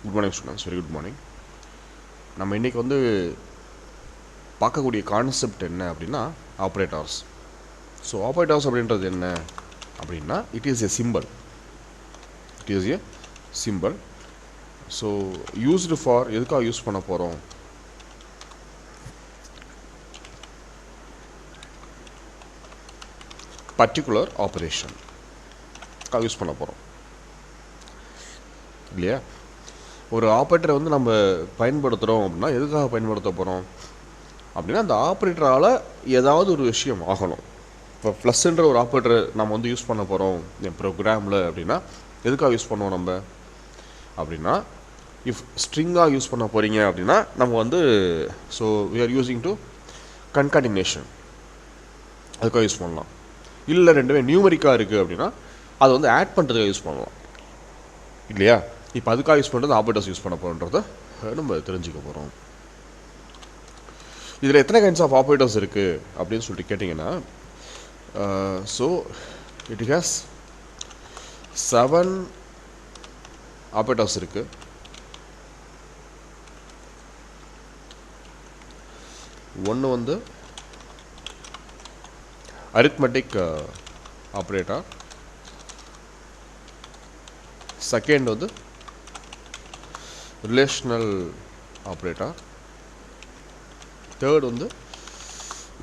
Good morning students, very good morning. நம்ம இன்றைக்கி வந்து பார்க்கக்கூடிய கான்செப்ட் என்ன அப்படின்னா ஆப்ரேட்டர்ஸ். ஸோ ஆப்ரேட்டர்ஸ் அப்படின்றது என்ன அப்படின்னா it is a simple. So used for எதுக்காக யூஸ் பண்ண போகிறோம்? பர்டிகுலர் ஆப்ரேஷன் யூஸ் பண்ண போகிறோம் இல்லையா? ஒரு ஆப்ரேட்டரை வந்து நம்ம பயன்படுத்துகிறோம் அப்படின்னா எதுக்காக பயன்படுத்த போகிறோம் அப்படின்னா அந்த ஆப்ரேட்டரால் ஏதாவது ஒரு விஷயம் ஆகணும். இப்போ ப்ளஸ்ன்ற ஒரு ஆப்ரேட்டரை நம்ம வந்து யூஸ் பண்ண போகிறோம் என் ப்ரோக்ராமில் அப்படின்னா எதுக்காக யூஸ் பண்ணுவோம் நம்ம அப்படின்னா, இஃப் ஸ்ட்ரிங்காக யூஸ் பண்ண போகிறீங்க அப்படின்னா நம்ம வந்து so we are using to concatenation, அதுக்காக யூஸ் பண்ணலாம். இல்லை ரெண்டுமே நியூமரிக்காக இருக்குது அப்படின்னா அதை வந்து ஆட் பண்ணுறதுக்காக யூஸ் பண்ணலாம் இல்லையா? இப்போ அதுக்காக யூஸ் பண்ணுறது ஆப்ரேட்டர்ஸ் யூஸ் பண்ண போகிறோன்றதை நம்ம தெரிஞ்சுக்க போகிறோம். இதில் எத்தனை கைண்ட்ஸ் ஆஃப் ஆப்ரேட்டர்ஸ் இருக்குது அப்படின்னு சொல்லிட்டு கேட்டிங்கன்னா, ஸோ இட் ஹேஸ் 7 ஆப்ரேட்டர்ஸ் இருக்குது. ஒன்று வந்து அரித்மெட்டிக் ஆப்ரேட்டர், செகண்ட் வந்து ரிலேஷனல் ஆப்ரேட்டர், தேர்ட் வந்து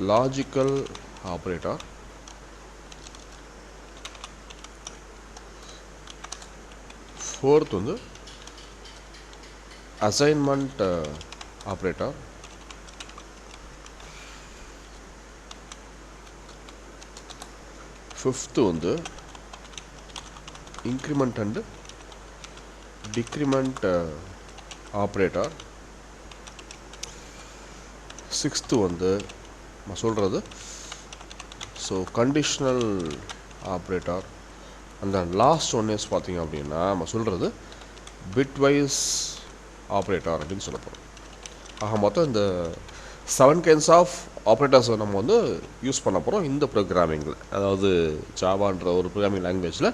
லாஜிக்கல் ஆப்ரேட்டர், ஃபோர்த் வந்து அசைன்மெண்ட் ஆப்ரேட்டர், ஃபிஃப்த்து வந்து increment and decrement operator, sixth வந்து நம்ம சொல்கிறது ஸோ கண்டிஷ்னல் ஆப்ரேட்டர், அந்த லாஸ்ட் ஒன் இஸ் பார்த்திங்க அப்படின்னா நம்ம சொல்கிறது பிட்வைஸ் ஆப்ரேட்டர் அப்படின்னு சொல்ல போகிறோம். ஆக மொத்தம் இந்த 7 கைண்ட்ஸ் ஆஃப் ஆப்ரேட்டர்ஸை நம்ம வந்து யூஸ் பண்ண போகிறோம் இந்த ப்ரோக்ராமிங்கில். அதாவது ஜாவான்ற ஒரு ப்ரோக்ராமிங் லாங்குவேஜில்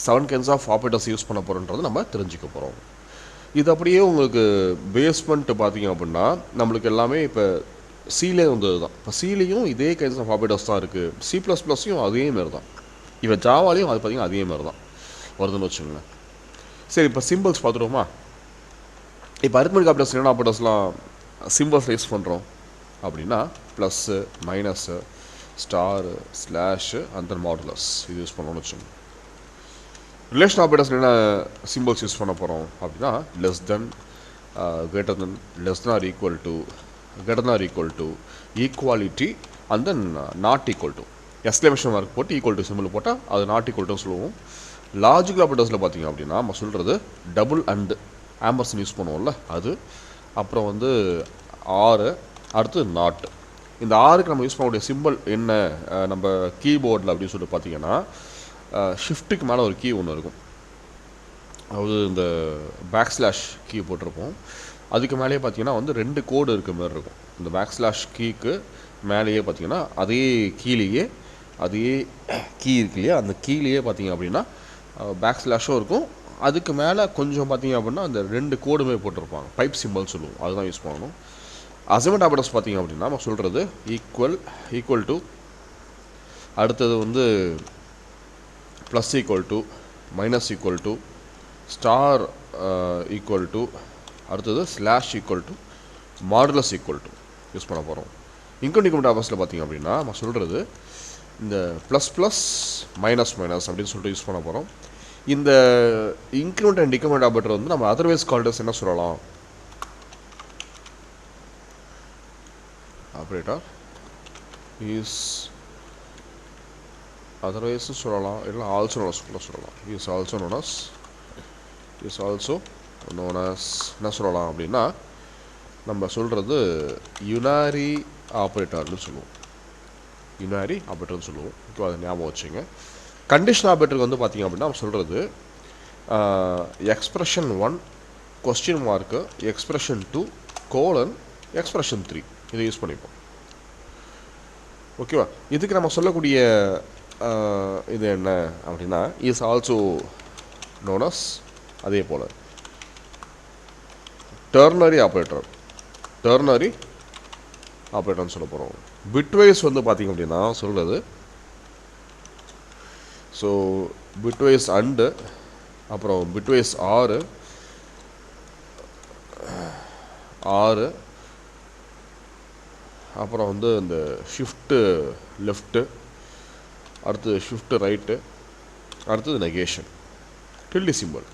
7 கைண்ட்ஸ் ஆஃப் ஆப்ரேட்டர்ஸ் யூஸ் பண்ண போகிறோன்றதை நம்ம தெரிஞ்சுக்க போகிறோம். இது அப்படியே உங்களுக்கு பேஸ்மெண்ட் பார்த்திங்க அப்படின்னா நம்மளுக்கு எல்லாமே இப்போ சிலே வந்தது தான். இப்போ சிலையும் இதே கைண்ட்ஸ் ஆஃப் ஆப்ரேட்டர்ஸ் தான் இருக்குது. C++யும் அதே மாதிரி தான். இப்போ ஜாவாலையும் அது பார்த்திங்கன்னா அதே மாதிரி தான் வருதுன்னு வச்சுங்களேன். சரி, இப்போ சிம்பிள்ஸ் பார்த்துருவோமா? இப்போ அரித்மெட்டிக் ஆப்ரேட்டர்ஸ் என்ன ஆப்ரேட்டர்ஸ்லாம் சிம்பிள்ஸ் யூஸ் பண்ணுறோம் அப்படின்னா plus, minus, star, slash and then modulus இது யூஸ் பண்ணணும்னு வச்சுக்கோங்க. ரிலேஷன் ஆப்ரேட்டர்ஸ் என்ன சிம்பிள்ஸ் யூஸ் பண்ண போகிறோம் அப்படின்னா less than, greater than, less than or equal to, greater than or equal to, equality and then not equal to, exclamation mark போட்டு equal to symbol போட்டால் அது நாட் ஈக்குவல் டு சொல்லுவோம். Logical ஆப்ரேட்டர்ஸில் பார்த்திங்க அப்படின்னா நம்ம சொல்கிறது டபுள் அண்டு ஆம்பர்சன் யூஸ் பண்ணுவோம்ல அது, அப்புறம் வந்து ஆறு, அடுத்து நாட். இந்த ஆறுக்கு நம்ம யூஸ் பண்ணக்கூடிய சிம்பிள் என்ன நம்ம கீபோர்டில் அப்படின்னு சொல்லிட்டு பார்த்தீங்கன்னா ஷிஃப்ட்டுக்கு மேலே ஒரு கீ ஒன்று இருக்கும். அதாவது இந்த பேக்ஸ்லாஷ் கீ போட்டிருப்போம். அதுக்கு மேலேயே பார்த்தீங்கன்னா வந்து 2 கோடு இருக்க மாதிரி இருக்கும். இந்த பேக்ஸ்லாஷ் கீக்கு மேலேயே பார்த்தீங்கன்னா அதே கீழேயே அதே கீ இருக்கு இல்லையா, அந்த கீழேயே பார்த்தீங்க அப்படின்னா பேக்ஸ்லாஷும் இருக்கும். அதுக்கு மேலே கொஞ்சம் பார்த்தீங்க அப்படின்னா அந்த 2 கோடுமே போட்டிருப்பாங்க. பைப் சிம்பிள் சொல்லுவோம், அதுதான் யூஸ் பண்ணணும். அசைன்மெண்ட் ஆப்ரேட்டர்ஸ் பார்த்தீங்க அப்படின்னா நம்ம சொல்கிறது ஈக்குவல் டு, அடுத்தது வந்து plus equal to, minus equal to, star equal to, அடுத்தது slash equal to, modulus equal to use பண்ண போகிறோம். இன்க்ரிமெண்ட் ஆப்ரேட்டர்ஸில் பார்த்தீங்க அப்படின்னா நம்ம சொல்கிறது இந்த ப்ளஸ் ப்ளஸ் மைனஸ் மைனஸ் அப்படின்னு சொல்லிட்டு யூஸ் பண்ண போகிறோம். இந்த இன்க்ரிமெண்ட் அண்ட் டிக்ரிமெண்ட் ஆப்ரேட்டர் வந்து நம்ம அதர்வைஸ் கால்டர்ஸ் என்ன சொல்லலாம்? ஆப்ரேட்டர் இஸ் அதர்வைஸ் சொல்லலாம், இல்லை ஆல்சோ சொல்லலாம். இஸ் ஆல்சோ நோன் அஸ் என்ன சொல்லலாம் அப்படின்னா நம்ம சொல்கிறது யுனாரி ஆப்ரேட்டர்னு சொல்லுவோம். யுனாரி ஆப்ரேட்டர்னு சொல்லுவோம். ஓகே, அதை ஞாபகம் வச்சுங்க. கண்டிஷன் ஆப்ரேட்டருக்கு வந்து பார்த்திங்க அப்படின்னா நம்ம சொல்கிறது expression 1 question mark, expression 2 colon, expression 3 இதை யூஸ் பண்ணிப்போம். ஓகேவா? இதுக்கு நம்ம சொல்லக்கூடிய இது என்ன அப்படின்னா இஸ் ஆல்சோ நோன் அஸ், அதே போல் டெர்னரி ஆப்ரேட்டர் ஆப்ரேட்டர்னு சொல்ல போகிறோம். பிட்வைஸ் வந்து பார்த்திங்க அப்படின்னா சொல்கிறது, ஸோ பிட்வைஸ் அண்டு, அப்புறம் பிட்வைஸ் ஆறு, அப்புறம் வந்து இந்த ஷிஃப்ட்டு லெஃப்ட்டு, அடுத்தது ஷிஃப்ட்டு ரைட்டு, அடுத்தது நெகேஷன், டில்டி சிம்பிள்.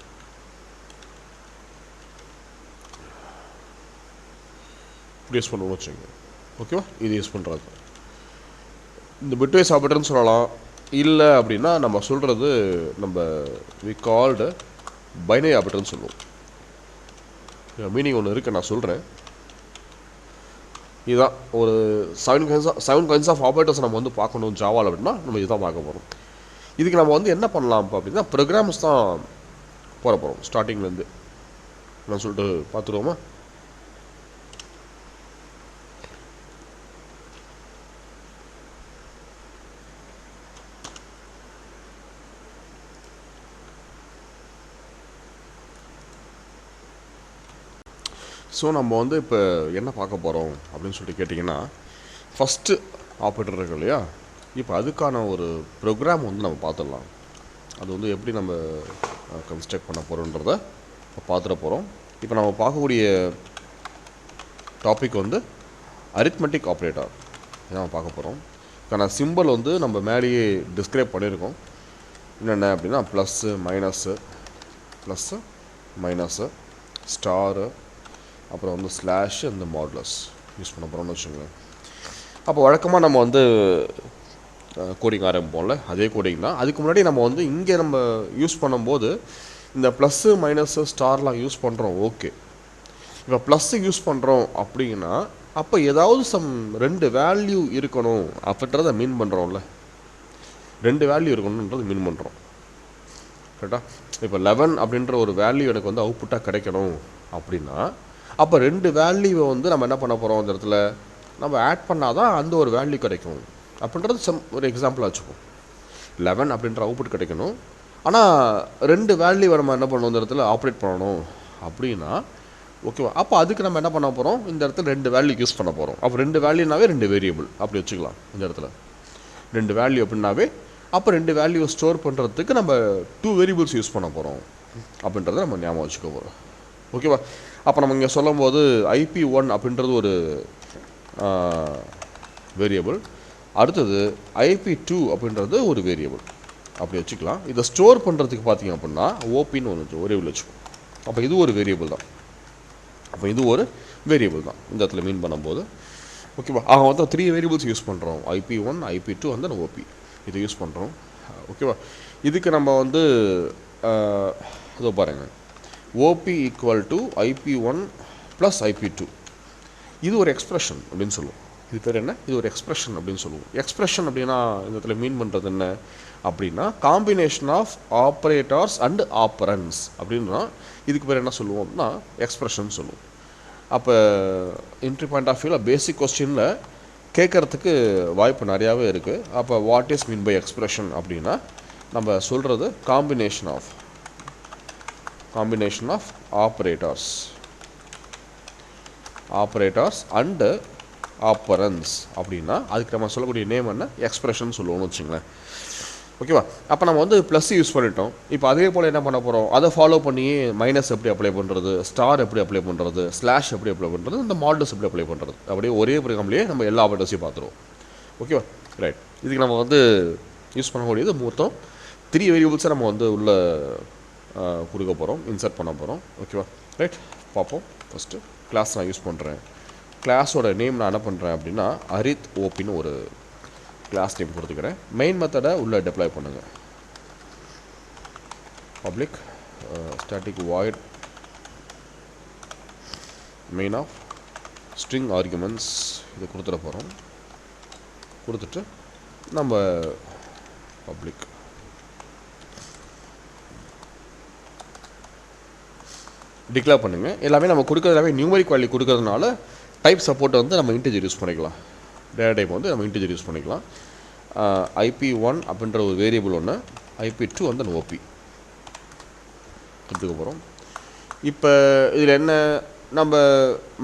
இப்படி யூஸ் பண்ணணும்னு வச்சுங்க. ஓகேவா? இது யூஸ் பண்ணுறது இந்த பிட்வைஸ் ஆப்ரேட்டர்னு சொல்லலாம். இல்லை அப்படின்னா நம்ம சொல்கிறது நம்ம வி கால்டு பைனரி ஆப்ரேட்டர்னு சொல்லுவோம். மீனிங் ஒன்று இருக்குது, நான் சொல்கிறேன். இதுதான் ஒரு 7 கைண்ட்ஸ் ஆஃப் ஆப்ரேட்டர்ஸ் நம்ம வந்து பார்க்கணும் ஜாவால் அப்படின்னா நம்ம இதுதான் பார்க்க போகிறோம். இதுக்கு நம்ம வந்து என்ன பண்ணலாம் அப்படின்னா ப்ரோக்ராம்ஸ் தான் போட போகிறோம் ஸ்டார்டிங்லேருந்து. நான் சொல்லிட்டு பார்த்துருவோமா? ஸோ நம்ம வந்து இப்போ என்ன பார்க்க போகிறோம் அப்படின்னு சொல்லிட்டு கேட்டிங்கன்னா, ஃபஸ்ட்டு ஆப்ரேட்டர் இருக்கு இல்லையா, இப்போ அதுக்கான ஒரு ப்ரோக்ராம் வந்து நம்ம பார்த்துடலாம். அது வந்து எப்படி நம்ம கன்ஸ்ட்ரக்ட் பண்ண போகிறோன்றத பார்த்துட போகிறோம். இப்போ நம்ம பார்க்கக்கூடிய டாபிக் வந்து அரித்மெட்டிக் ஆப்ரேட்டர் நம்ம பார்க்க போகிறோம். இதுக்கான சிம்பிள் வந்து நம்ம மேலேயே டிஸ்கிரைப் பண்ணியிருக்கோம். என்னென்ன அப்படின்னா ப்ளஸ்ஸு மைனஸு ஸ்டாரு, அப்புறம் வந்து ஸ்லாஷ் அந்த மாடுலஸ் யூஸ் பண்ண போகிறோம்னு வச்சுக்கோங்களேன். அப்போ வழக்கமாக நம்ம வந்து கோடிங் ஆரம்பிப்போம்ல, அதே கோடிங் தான். அதுக்கு முன்னாடி நம்ம வந்து இங்கே நம்ம யூஸ் பண்ணும்போது இந்த ப்ளஸ்ஸு மைனஸு ஸ்டார்லாம் யூஸ் பண்ணுறோம். ஓகே, இப்போ ப்ளஸ்ஸு யூஸ் பண்ணுறோம் அப்படின்னா அப்போ ஏதாவது ரெண்டு வேல்யூ இருக்கணும் அப்படின்றத மீன் பண்ணுறோம்ல, ரெண்டு வேல்யூ இருக்கணுன்றது மீன் பண்ணுறோம். கரெக்டாக? இப்போ 11 அப்படின்ற ஒரு வேல்யூ எனக்கு வந்து அவுட்புட்டாக கிடைக்கணும் அப்படின்னா அப்போ ரெண்டு வேல்யூவை வந்து நம்ம என்ன பண்ண போகிறோம், அந்த இடத்துல நம்ம ஆட் பண்ணால் தான் அந்த ஒரு வேல்யூ கிடைக்கும் அப்படின்றது ஒரு எக்ஸாம்பிளாக வச்சுப்போம். 11 அப்படின்ற அவுட்புட் கிடைக்கணும், ஆனால் ரெண்டு வேல்யூவை நம்ம என்ன பண்ணணும், இந்த இடத்துல ஆப்ரேட் பண்ணணும் அப்படின்னா ஓகேவா? அப்போ அதுக்கு நம்ம என்ன பண்ண போகிறோம், இந்த இடத்துல ரெண்டு வேல்யூ யூஸ் பண்ண போகிறோம். அப்போ ரெண்டு வேல்யூனாவே ரெண்டு வேரியபிள் அப்படி வச்சுக்கலாம். இந்த இடத்துல ரெண்டு வேல்யூ அப்படின்னாவே அப்போ ரெண்டு வேல்யூவை ஸ்டோர் பண்ணுறதுக்கு நம்ம 2 வேரியபிள்ஸ் யூஸ் பண்ண போகிறோம் அப்படின்றத நம்ம ஞாபகம் வச்சுக்க போகிறோம். ஓகேவா? அப்போ நம்ம இங்கே சொல்லும் போது IP1 அப்படின்றது ஒரு வேரியபிள், அடுத்தது IP2 அப்படின்றது ஒரு வேரியபிள் அப்படி வச்சுக்கலாம். இதை ஸ்டோர் பண்ணுறதுக்கு பார்த்தீங்க அப்படின்னா ஓபின்னு ஒன்று வேரியபிள் வச்சுக்கோம். அப்போ இது ஒரு வேரியபிள் தான். அப்போ இது ஒரு வேரியபிள் தான் இந்த இடத்துல மீன் பண்ணும்போது. ஓகேவா? ஆக மொத்தம் 3 வேரியபிள்ஸ் யூஸ் பண்ணுறோம். IP1, IP2 வந்து OP இதை யூஸ் பண்ணுறோம். ஓகேவா? இதுக்கு நம்ம வந்து இதோ பாருங்கள், OP equal to IP1 plus IP2. இது ஒரு எக்ஸ்ப்ரெஷன் அப்படின்னு சொல்லுவோம். இது பேர் என்ன? இது ஒரு எக்ஸ்ப்ரெஷன் அப்படின்னு சொல்லுவோம். எக்ஸ்ப்ரெஷன் அப்படின்னா இந்த இடத்துல மீன் பண்ணுறது என்ன அப்படின்னா combination of operators and operands அப்படின்னா இதுக்கு பேர் என்ன சொல்லுவோம் அப்படின்னா எக்ஸ்ப்ரெஷன் சொல்லுவோம். அப்போ என்ட்ரி பாயிண்ட் ஆஃப் வியூவில் பேசிக் கொஸ்டினில் கேட்குறதுக்கு வாய்ப்பு நிறையாவே இருக்குது. அப்போ what is mean by expression அப்படின்னா நம்ம சொல்கிறது combination of operators and operands அப்படின்னா அதுக்கு நம்ம சொல்லக்கூடிய நேம் என்ன, எக்ஸ்ப்ரெஷன் சொல்லுவோம்னு வச்சுங்களேன். ஓகேவா? அப்போ நம்ம வந்து ப்ளஸ் யூஸ் பண்ணிட்டோம். இப்போ அதே போல் என்ன பண்ண போகிறோம், அதை ஃபாலோ பண்ணி மைனஸ் எப்படி அப்ளை பண்ணுறது, ஸ்டார் எப்படி அப்ளை பண்ணுறது, ஸ்லாஷ் எப்படி அப்ளை பண்ணுறது, இந்த மாடல்ஸ் எப்படி அப்ளை பண்ணுறது, அப்படியே ஒரே ப்ரோக்ராம்லேயே நம்ம எல்லா ஆப்ரேட்டர்ஸையும் பார்த்துருவோம். ஓகேவா? ரைட். இதுக்கு நம்ம வந்து யூஸ் பண்ணக்கூடியது மொத்தம் 3 வேரியபிள்ஸை நம்ம வந்து உள்ள கொடுக்க போகிறோம், இன்சர்ட் பண்ண போகிறோம். ஓகேவா? ரைட், பார்ப்போம். ஃபஸ்ட்டு கிளாஸ் நான் யூஸ் பண்ணுறேன். கிளாஸோட நேம் நான் என்ன பண்ணுறேன் அப்படின்னா அரித் ஓபின்னு ஒரு கிளாஸ் நேம் கொடுத்துக்கிறேன். மெயின் மெத்தடை உள்ளே டெப்ளாய் பண்ணுங்கள். Public static void main of string arguments இது கொடுத்துட போகிறோம். கொடுத்துட்டு நம்ம பப்ளிக் டிக்ளேர் பண்ணுங்கள். எல்லாமே நம்ம கொடுக்குறது எல்லாமே நியூமரிக் வேல்யூ கொடுக்கறதுனால டைப் சப்போர்ட்டை வந்து நம்ம இன்டிஜர் யூஸ் பண்ணிக்கலாம். டேட்டா டைப் வந்து நம்ம இன்டிஜர் யூஸ் பண்ணிக்கலாம். IP1 அப்படின்ற ஒரு வேரியபிள் ஒன்று, IP2 வந்து OP எடுத்துக்க போகிறோம். இப்போ இதில் என்ன நம்ம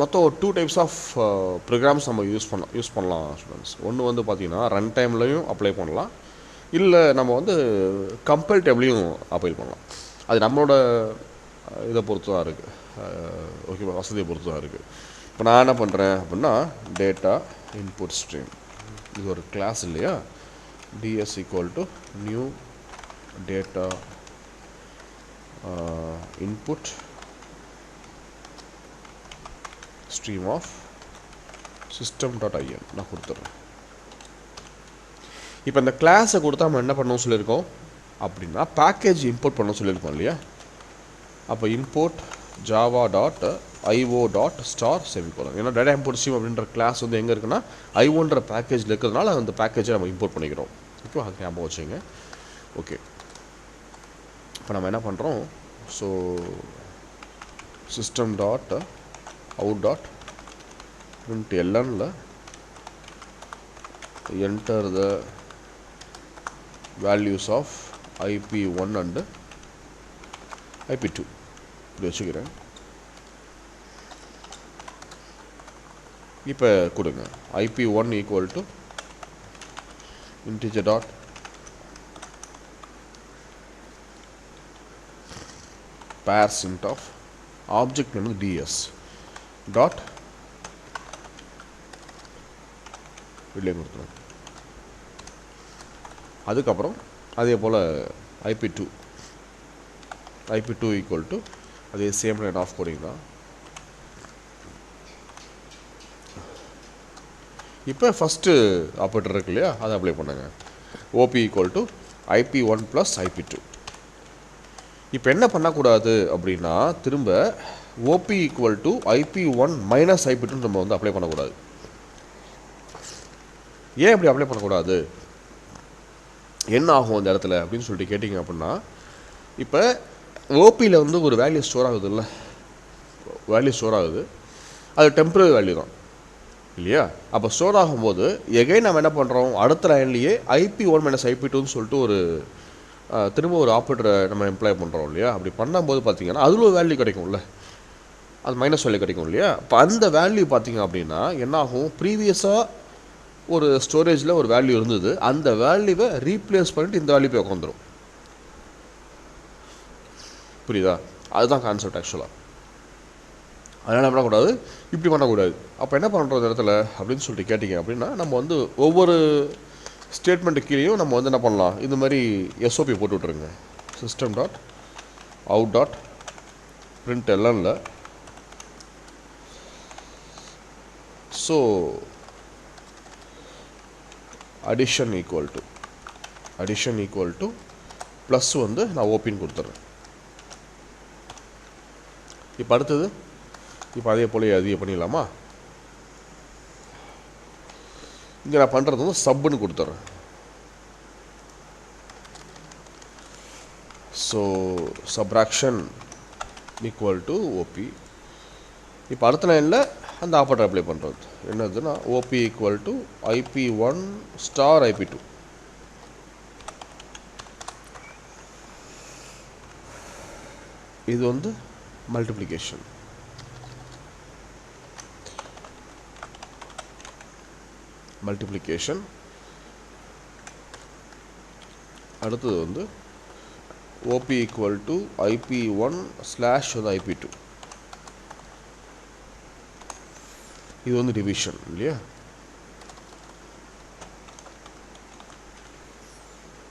மொத்தம் ஒரு 2 டைப்ஸ் ஆஃப் ப்ரோக்ராம்ஸ் நம்ம யூஸ் பண்ணலாம் ஸ்டூடெண்ட்ஸ். ஒன்று வந்து பார்த்திங்கன்னா ரன் டைம்லையும் அப்ளை பண்ணலாம், இல்லை நம்ம வந்து கம்பைல் டைம்லையும் அப்ளை பண்ணலாம். அது நம்மளோட இதை பொறுத்து தான் இருக்குது, ஓகேவா, வசதியை பொறுத்து தான் இருக்குது. இப்போ நான் என்ன பண்ணுறேன் அப்படின்னா டேட்டா இன்புட் ஸ்ட்ரீம், இது ஒரு கிளாஸ் இல்லையா, ds equal to new data input stream of system.in நான் கொடுத்துட்றேன். இப்போ இந்த கிளாஸை கொடுத்தா நம்ம என்ன பண்ணணும் சொல்லியிருக்கோம் அப்படின்னா பேக்கேஜ் இம்போர்ட் பண்ண சொல்லியிருக்கோம் இல்லையா. அப்போ இம்போர்ட் java.io.star செமிகோலன், ஏன்னா டேட்டா இம்போர்ட் ஸ்ட்ரீம் அப்படின்ற கிளாஸ் வந்து எங்கே இருக்குன்னா ஐஓன்ற பேக்கேஜில் இருக்கிறதுனால அந்த பேக்கேஜை நம்ம இம்போர்ட் பண்ணிக்கிறோம். ஓகே, அது ஞாபகம் வச்சுங்க. ஓகே, இப்போ நம்ம என்ன பண்ணுறோம், so system.out.printlnல enter the values of IP1 and IP2 இப்படி வச்சுக்கிறேன். இப்போ கொடுங்க IP1 equal to integer dot pairs int of object name ds dot வெளியே கொடுத்துருவோம். அதுக்கப்புறம் அதே போல் IP2 equal to அதே சேம் லைன் ஆஃப் கோடிங் தான். இப்போ ஃபஸ்ட்டு ஆப்ரேட்டர் இருக்கு இல்லையா, அதை அப்ளை பண்ணுங்க. OP equal to IP1 plus IP2. இப்போ என்ன பண்ணக்கூடாது அப்படின்னா திரும்ப OP equal to IP1 minus IP2 நம்ம வந்து அப்ளை பண்ணக்கூடாது. ஏன் இப்படி அப்ளை பண்ணக்கூடாது, என்ன ஆகும் அந்த இடத்துல அப்படின்னு சொல்லிட்டு கேட்டிங்க அப்படின்னா, இப்போ ஓபியில் வந்து ஒரு வேல்யூ ஸ்டோர் ஆகுது இல்லை, வேல்யூ ஸ்டோர் ஆகுது, அது டெம்பரரி வேல்யூ தான் இல்லையா. அப்போ ஸ்டோர் ஆகும்போது எகைன் நம்ம என்ன பண்ணுறோம், அடுத்த லைன்லேயே IP1 minus IP2ன்னு சொல்லிட்டு ஒரு திரும்ப ஒரு ஆப்ரேட்டரை நம்ம எம்ப்ளாய் பண்ணுறோம் இல்லையா. அப்படி பண்ணும்போது பார்த்தீங்கன்னா அதில் ஒரு வேல்யூ கிடைக்கும்ல, அது மைனஸ் வேல்யூ கிடைக்கும் இல்லையா. இப்போ அந்த வேல்யூ பார்த்தீங்க அப்படின்னா என்ன ஆகும், ப்ரீவியஸாக ஒரு ஸ்டோரேஜில் ஒரு வேல்யூ இருந்தது, அந்த வேல்யூவை ரீப்ளேஸ் பண்ணிட்டு இந்த வேல்யூ போய் உட்காந்துரும். புரியுதா, அதுதான் கான்செப்ட் ஆக்சுவலாக. அதனால் என்ன பண்ணக்கூடாது, இப்படி பண்ணக்கூடாது. அப்போ என்ன பண்ணுறது இடத்துல அப்படின்னு சொல்லிட்டு கேட்டிங்க அப்படின்னா, நம்ம வந்து ஒவ்வொரு ஸ்டேட்மெண்ட்டு கீழேயும் நம்ம வந்து என்ன பண்ணலாம், இந்த மாதிரி எஸ்ஓபி போட்டு விட்ருங்க. system.out.printlnல so addition equal to plus வந்து நான் ஓபின்னு கொடுத்துட்றேன். இப்போ அடுத்தது, இப்போ அதே போல் அதிக பண்ணிடலாமா. இங்கே நான் பண்ணுறது வந்து சப்புன்னு கொடுத்துட்றேன். So subtraction equal to op. இப்போ அடுத்த லைனில் அந்த ஆப்பரேட்டர் அப்ளை பண்ணுறது என்னதுன்னா OP equal to IP1 star IP2. இது வந்து மல்டிப்ளிகேஷன். அடுத்தது வந்து OP equal to IP1 slash IP2. இது வந்து டிவிஷன் இல்லையா,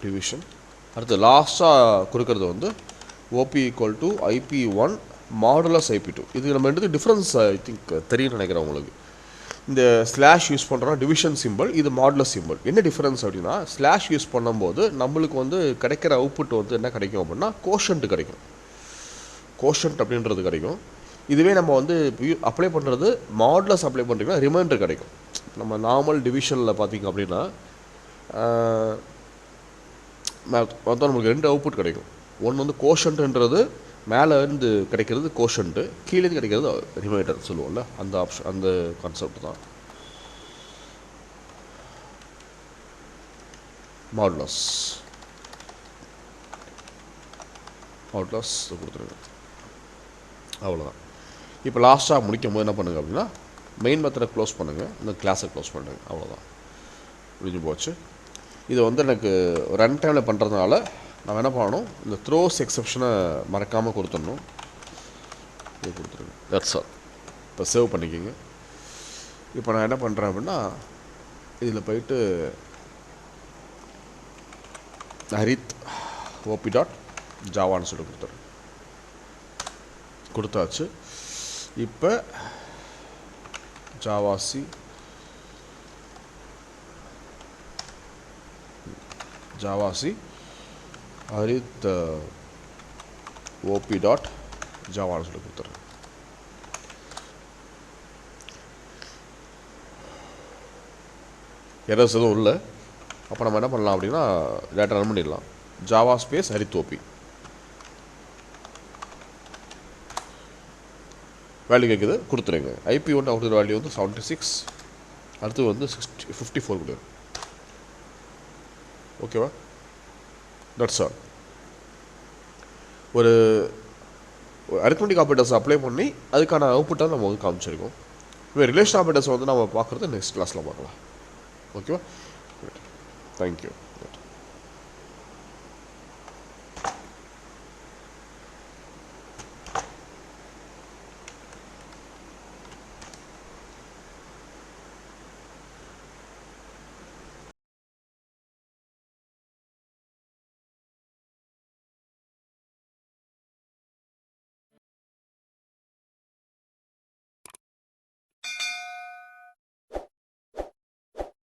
டிவிஷன். அடுத்து லாஸ்ட்டாக கொடுக்கறது வந்து OP equal to IP1 modulus IP2. இது நம்ம ரெண்டு டிஃப்ரென்ஸ் ஐ திங்க் தெரியும் நினைக்கிறேன் உங்களுக்கு. இந்த ஸ்லாஷ் யூஸ் பண்ணுறோம் டிவிஷன் சிம்பிள், இது மாடுலஸ் சிம்பிள். என்ன டிஃப்ரென்ஸ் அப்படின்னா, ஸ்லாஷ் யூஸ் பண்ணும்போது நம்மளுக்கு வந்து கிடைக்கிற அவுட்புட் வந்து என்ன கிடைக்கும் அப்படின்னா கோஷன்ட் கிடைக்கும், கோஷன்ட் அப்படின்றது கிடைக்கும். இதுவே நம்ம வந்து அப்ளை பண்ணுறது மாடுலஸ் அப்ளை பண்ணுறீங்கன்னா ரிமைண்டர் கிடைக்கும். நம்ம நார்மல் டிவிஷனில் பார்த்திங்க அப்படின்னா மொத்தம் நமக்கு ரெண்டு அவுட்புட் கிடைக்கும். ஒன்று வந்து கோஷன்ட்ன்றது மேலே இருந்து கிடைக்கிறது கோஷன்ட்டு, கீழேருந்து கிடைக்கிறது ரிமைண்டர் சொல்லுவோம்ல, அந்த ஆப்ஷன், அந்த கான்செப்ட் தான் மாடுலஸ். கொடுத்துருங்க, அவ்வளோதான். இப்போ லாஸ்ட்டாக முடிக்கும் போது என்ன பண்ணுங்கள் அப்படின்னா மெயின் மெத்தடை க்ளோஸ் பண்ணுங்கள், இந்த கிளாஸை க்ளோஸ் பண்ணுங்கள். அவ்வளோதான், முடிஞ்சு போச்சு. இது வந்து எனக்கு ரன் டைமில் பண்ணுறதுனால நான் என்ன பண்ணணும், இந்த த்ரோஸ் எக்ஸப்ஷனை மறக்காமல் கொடுத்துடணும். இது கொடுத்துருங்க. That's all. இப்போ சேவ் பண்ணிக்கோங்க. இப்போ நான் என்ன பண்ணுறேன் அப்படின்னா இதில் போயிட்டு ஹரித் ஓபி டாட் ஜாவான்னு சொல்லி கொடுத்துட்றேன். கொடுத்தாச்சு. இப்போ ஜாவாசி ஹரித் ஓபி டாட் ஜாவான்னு சொல்லி கொடுத்துட்றேன். எரர்ஸ் எதுவும் இல்லை. அப்போ நம்ம என்ன பண்ணலாம் அப்படின்னா டேட்டா ரன் பண்ணிடலாம். ஜாவா ஸ்பேஸ் ஹரித் ஓபி வேல்யூ கேட்குது, கொடுத்துருங்க. ஐபி ஒன்று அவுட் வேல்யூ வந்து 76, அடுத்து வந்து 54 கொடுங்க. ஓகேவா? That's all. ஒரு அரித்மெட்டிக் ஆப்ரேட்டர்ஸ் அப்ளை பண்ணி அதுக்கான அவுட்புட்டை நம்ம வந்து காமிச்சிருக்கோம். இப்போ ரிலேஷன் ஆப்ரேட்டர்ஸ் வந்து நம்ம பார்க்குறது நெக்ஸ்ட் கிளாஸில் பார்க்கலாம். ஓகேவா? தேங்க்யூ.